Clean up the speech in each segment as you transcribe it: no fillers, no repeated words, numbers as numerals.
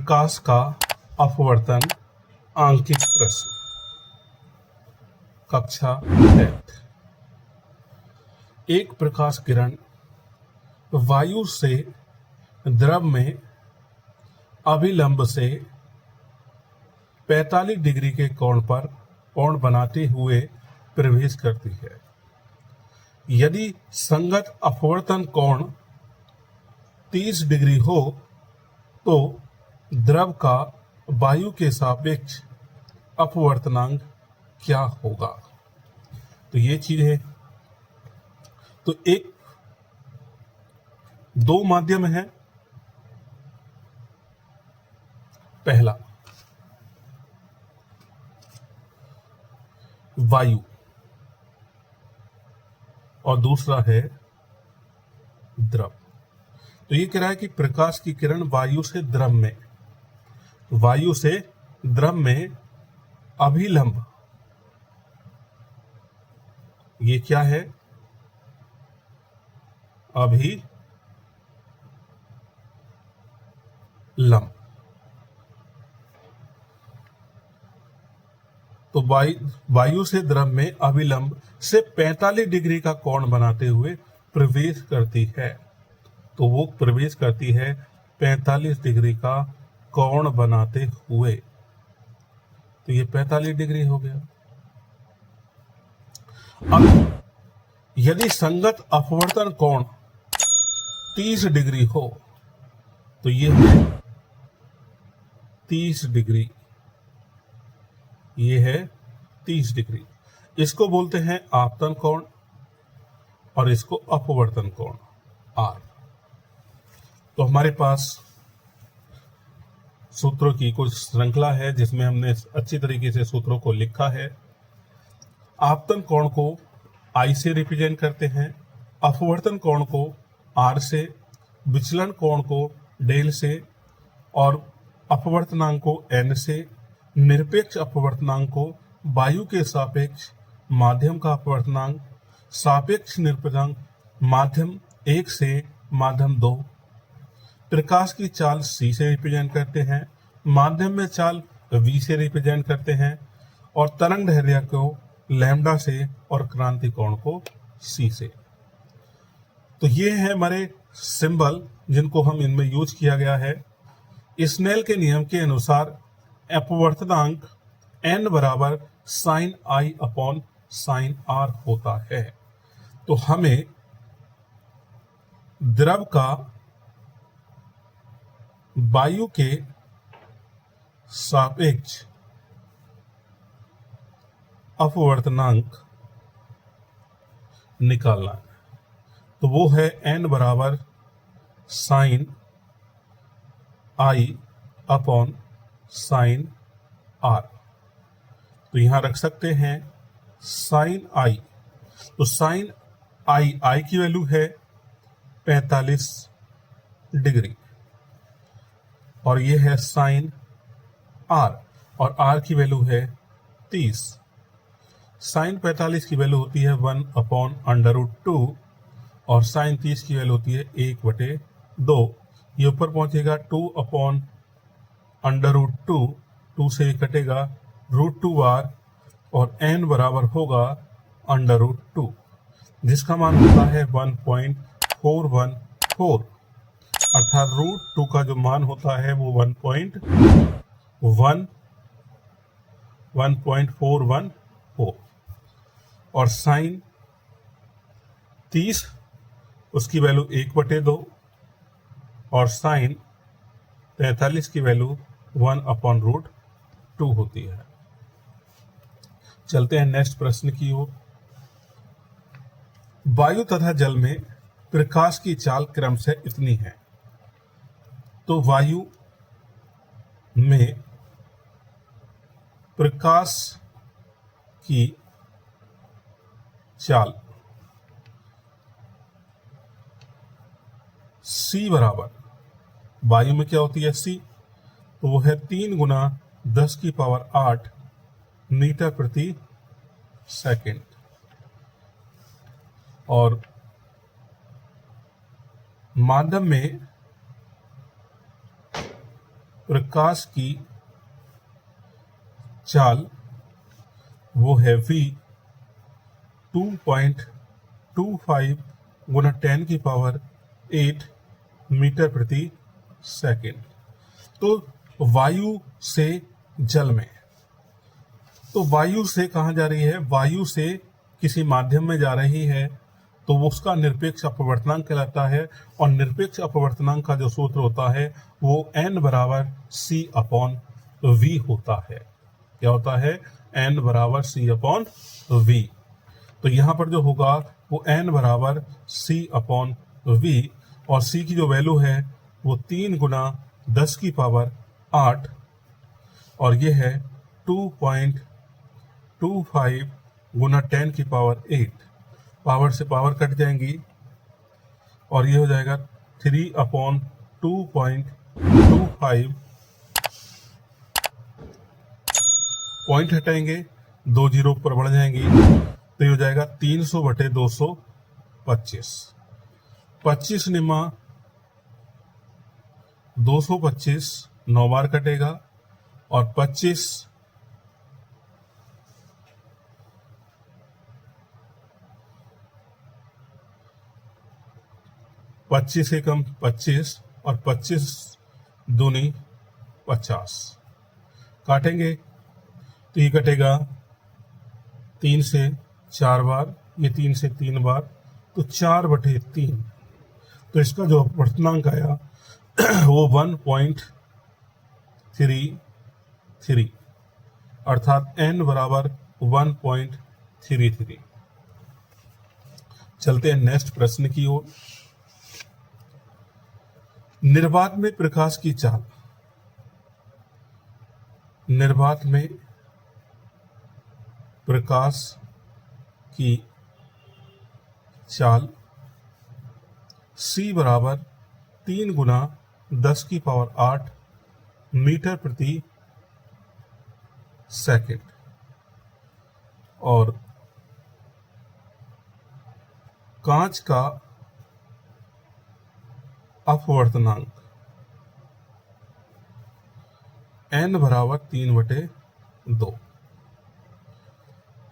प्रकाश का अपवर्तन आंकित प्रश्न कक्षा 10। एक प्रकाश किरण वायु से द्रव में अभिलंब से 45 डिग्री के कोण पर कोण बनाते हुए प्रवेश करती है। यदि संगत अपवर्तन कोण 30 डिग्री हो तो द्रव का वायु के सापेक्ष अपवर्तनांक क्या होगा। तो ये चीज है। तो एक दो माध्यम है। पहला वायु और दूसरा है द्रव। तो ये कह रहा है कि प्रकाश की किरण वायु से द्रव में अभिलंब, ये क्या है? अभिलंब। तो वायु से द्रव में अभिलंब से 45 डिग्री का कोण बनाते हुए प्रवेश करती है। तो वो प्रवेश करती है 45 डिग्री का कोण बनाते हुए। तो ये 45 डिग्री हो गया। अब यदि संगत अपवर्तन कोण 30 डिग्री हो तो ये है 30 डिग्री, ये है 30 डिग्री। इसको बोलते हैं आपतन कोण और इसको अपवर्तन कोण आर। तो हमारे पास सूत्रों की कुछ श्रृंखला है जिसमें हमने अच्छी तरीके से सूत्रों को लिखा है। आपतन कोण को आई से रिप्रेजेंट करते हैं, अपवर्तन कोण को आर से, विचलन कोण को डेल से और अपवर्तनांक को एन से, निरपेक्ष अपवर्तनांक को वायु के सापेक्ष माध्यम का अपवर्तनांक, सापेक्ष निरपेक्षांक माध्यम 1 से माध्यम 2, प्रकाश की चाल सी से रिप्रेजेंट करते हैं, माध्यम में चाल वी से रिप्रेजेंट करते हैं और तरंग दैर्ध्य को लैम्डा से और क्रांति कोण को सी से। तो ये है हमारे सिंबल जिनको हम इनमें यूज किया गया है। स्नेल के नियम के अनुसार अपवर्तनांक n बराबर sine i upon sine r होता है। तो हमें द्रव का वायु के सापेक्ष अपवर्तनांक निकालना है। तो वो है n बराबर sine i upon sine r. तो यहां रख सकते हैं साइन आई। तो साइन आई की वैल्यू है 45 डिग्री और ये है साइन आर, और आर की वैल्यू है 30। साइन 45 की वैल्यू होती है 1 अपॉन √2 और साइन 30 की वैल्यू होती है 1/2। ये ऊपर पहुंचेगा 2 अपॉन √2, 2 से कटेगा √2r और n बराबर होगा √2, जिसका मान होता है 1.414। अर्थात √2 का जो मान होता है वो 1.414 और साइन 30 उसकी वैल्यू 1/2 और साइन 45 की वैल्यू 1/√2 होती है। चलते हैं नेक्स्ट प्रश्न की ओर। वायु तथा जल में प्रकाश की चाल क्रमशः इतनी है। तो वायु में प्रकाश की चाल c बराबर, वायु में क्या होती है c, तो वो है 3 गुना 10⁸ मीटर प्रति सेकंड और माध्यम में प्रकाश की चाल वो है v 2.25 गुना 10 की पावर 8 मीटर प्रति सेकंड। तो वायु से जल में, तो वायु से कहाँ जा रही है? वायु से किसी माध्यम में जा रही है तो वो उसका निरपेक्ष अपवर्तनांक कहलाता है। और निरपेक्ष अपवर्तनांक का जो सूत्र होता है वो n बराबर c अपॉन v होता है। क्या होता है? n बराबर c अपॉन v। तो यहाँ पर जो होगा वो n बराबर c अपॉन v, और c की जो वैल्यू है वो 3 गुना 10 की पावर 8, और ये है 2.25 गुना 10 की पावर 8। पावर से पावर कट जाएंगी और ये हो जाएगा 3 अपॉन 2.25, पॉइंट हटाएंगे, 2 जीरो ऊपर बढ़ जाएंगी, तो ये हो जाएगा 300 बटे 225। 25 निमा 225 9 बार कटेगा, और 25 एकम 25, और 25 दूनी 50। काटेंगे तो ये कटेगा 3 से 4 बार, ये 3 से 3 बार, तो 4/3। तो इसका जो अपवर्तनांक आया वो 1.33, अर्थात n बराबर 1.33। चलते हैं नेक्स्ट प्रश्न की ओर। निर्वात में प्रकाश की चाल, निर्वात में प्रकाश की चाल c बराबर 3 गुना 10 की पावर 8 मीटर प्रति सेकंड, और कांच का अपवर्तनांक n बराबर 3/2।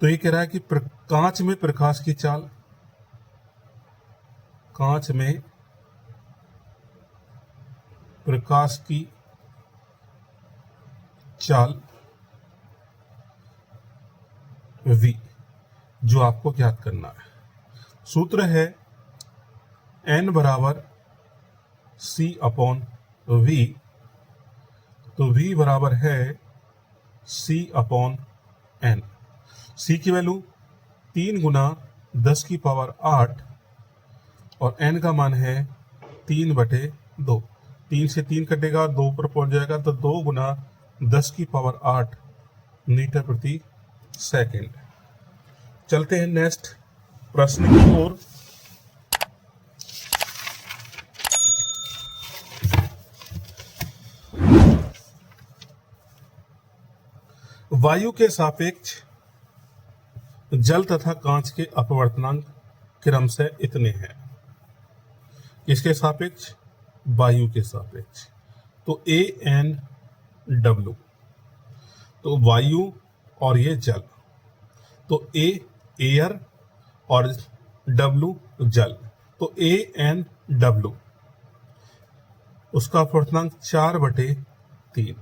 तो ये कह रहा है कि कांच में प्रकाश की चाल, कांच में प्रकाश की चाल v, जो आपको ज्ञात करना है। सूत्र है n बराबर c अपॉन v, तो v बराबर है c अपॉन n। c की वैल्यू 3 गुना 10 की पावर 8, और n का मान है 3/2। 3 से 3 कटेगा, 2 पर पहुंच जाएगा, तो 2 गुना 10 की पावर 8 मीटर प्रति सेकंड। चलते हैं नेक्स्ट प्रश्न की ओर। वायु के सापेक्ष जल तथा कांच के अपवर्तनांक क्रमशः इतने हैं। किसके सापेक्ष? वायु के सापेक्ष। तो ANW, तो वायु और ये जल, तो A एयर और W जल, तो ANW उसका अपवर्तनांक 4/3।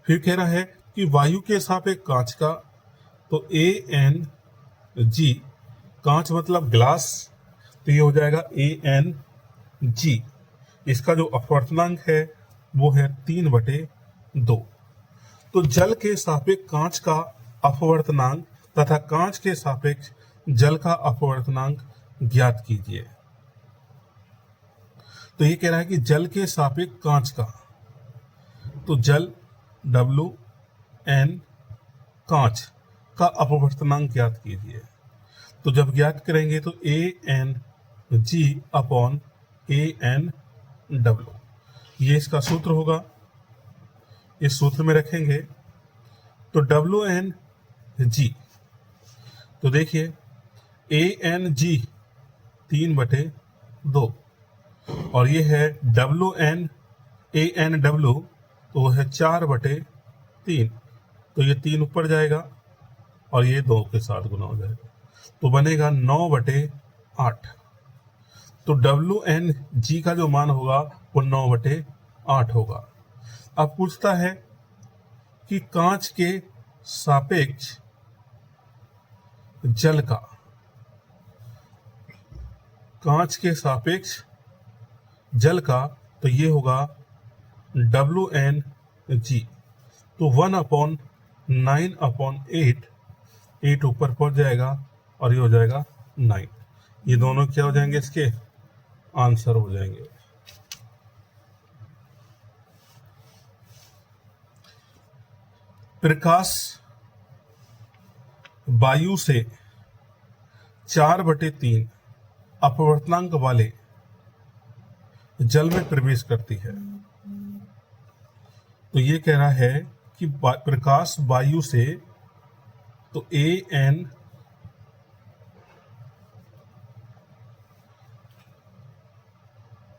फिर कह रहा है कि वायु के सापेक्ष कांच का, तो ANG, कांच मतलब ग्लास, तो ये हो जाएगा ANG। इसका जो अपवर्तनांक है वो है 3/2। तो जल के सापेक्ष कांच का अपवर्तनांक तथा कांच के सापेक्ष जल का अपवर्तनांक ज्ञात कीजिए। तो ये कह रहा है कि जल के सापेक्ष कांच का, तो जल WN कांच का अपवर्तनांक ज्ञात कीजिए। तो जब ज्ञात करेंगे तो ANG अपॉन ANW, ये इसका सूत्र होगा। इस सूत्र में रखेंगे तो WNG, तो देखिए ANG 3/2, और ये है ANW तो वो है 4/3। तो ये 3 ऊपर जाएगा और ये 2 के साथ गुना हो जाएगा, तो बनेगा 9/8। तो WNG का जो मान होगा वो 9/8 होगा। अब पूछता है कि कांच के सापेक्ष जल का, कांच के सापेक्ष जल का, तो ये होगा WNG। तो 1/9/8, 8 ऊपर पहुंच जाएगा और ये हो जाएगा 9। ये दोनों क्या हो जाएंगे, इसके आंसर हो जाएंगे। प्रकाश वायु से 4/3 अपवर्तनांक वाले जल में प्रवेश करती है। तो ये कह रहा है कि प्रकाश वायु से, तो AN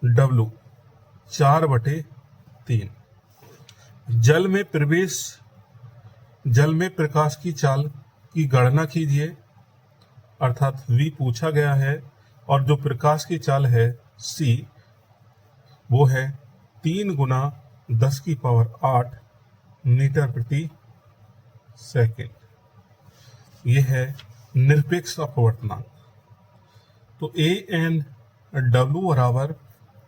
W 4/3 जल में प्रवेश, जल में प्रकाश की चाल की गणना कीजिए, अर्थात V पूछा गया है और जो प्रकाश की चाल है C वो है 3 × 10⁸ मीटर प्रति सेकेंड। ये है निरपेक्ष अपवर्तनांक। तो ANW बराबर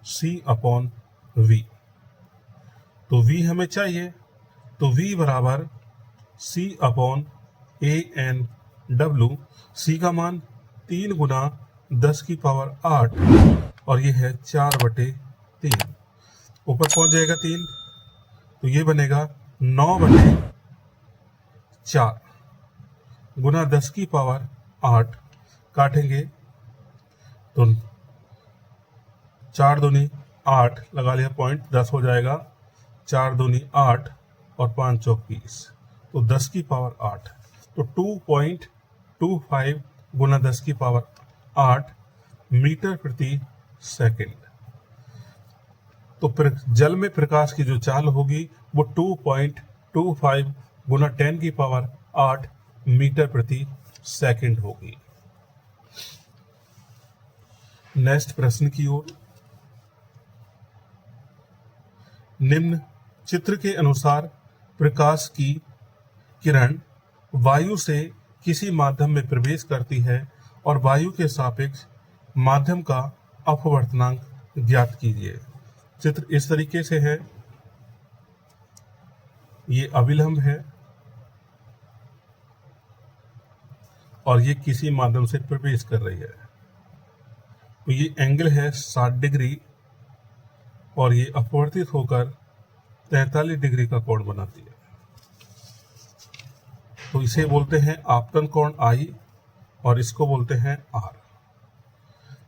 C/V। तो V हमें चाहिए, तो V बराबर C/ANW। C का मान 3 × 10⁸ और ये है 4/3। ऊपर पहुंच जाएगा 3, तो ये बनेगा 9/4 × 10⁸ काटेंगे तो 4 दूनी 8 लगा लिया पॉइंट, 10 हो जाएगा। 4 दूनी 8 और 5 चौक 20, तो 10⁸। तो 2.25 × 10⁸ मीटर प्रति सेकेंड। तो जल में प्रकाश की जो चाल होगी वो 2.25 × 10⁸ मीटर प्रति सेकेंड होगी। नेक्स्ट प्रश्न की ओर। निम्न चित्र के अनुसार प्रकाश की किरण वायु से किसी माध्यम में प्रवेश करती है और वायु के सापेक्ष माध्यम का अपवर्तनांक ज्ञात कीजिए। चित्र इस तरीके से है, ये अभिलंब है और ये किसी माध्यम से प्रवेश कर रही है। तो ये एंगल है 60 डिग्री और ये अपवर्तित होकर 43 डिग्री का कोण बनाती है। तो इसे बोलते हैं आपतन कोण I और इसको बोलते हैं R।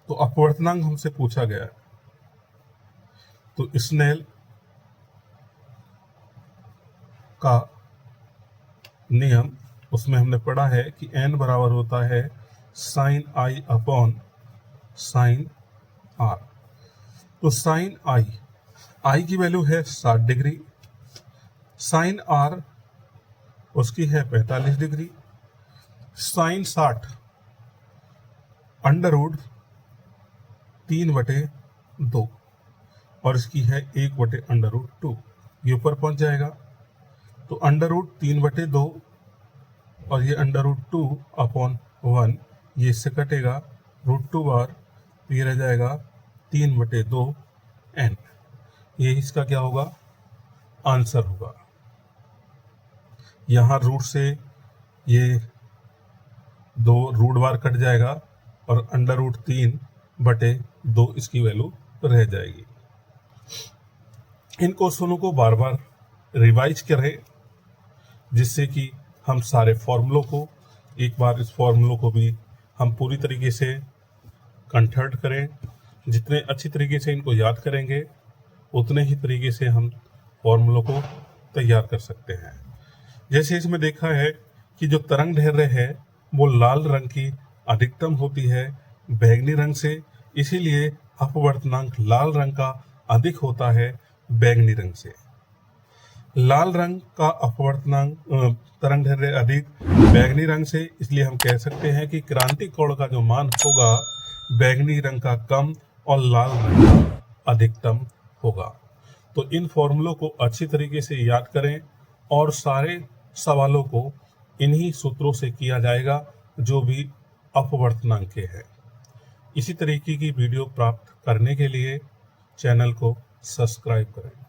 तो अपवर्तनांक हमसे पूछा गया है, तो स्नेल का नियम उसमें हमने पढ़ा है कि n बराबर होता है sin I/sin R। तो sin I की वैल्यू है 60 डिग्री, sin R उसकी है 45 डिग्री। sin 60 √3/2 और इसकी है 1/√2। ये ऊपर पहुंच जाएगा, तो √3/2 और ये √2/1, ये इससे कटेगा √2 बार, तो ये रह जाएगा 3/2n। ये इसका क्या होगा, आंसर होगा। यहाँ रूट से ये 2 रूट बार कट जाएगा और √3/2 इसकी वैल्यू रह जाएगी। इन क्वेश्चनों को बार बार रिवाइज करें जिससे कि हम सारे फॉर्मूलों को, एक बार इस फॉर्मूलों को भी हम पूरी तरीके से कंठस्थ करें। जितने अच्छी तरीके से इनको याद करेंगे उतने ही तरीके से हम फॉर्मूलों को तैयार कर सकते हैं। जैसे इसमें देखा है कि जो तरंग दैर्ध्य है वो लाल रंग की अधिकतम होती है बैंगनी रंग से, इसीलिए अपवर्तनांक लाल रंग का अधिक होता है बैंगनी रंग से। लाल रंग का अपवर्तनांक तरंगदैर्घ्य अधिक बैंगनी रंग से, इसलिए हम कह सकते हैं कि क्रांति कोण का जो मान होगा बैंगनी रंग का कम और लाल रंग का अधिकतम होगा। तो इन फॉर्मूलों को अच्छी तरीके से याद करें और सारे सवालों को इन्हीं सूत्रों से किया जाएगा जो भी अपवर्तनांक के हैं। इसी तरीके की वीडियो प्राप्त करने के लिए चैनल को सब्सक्राइब करें।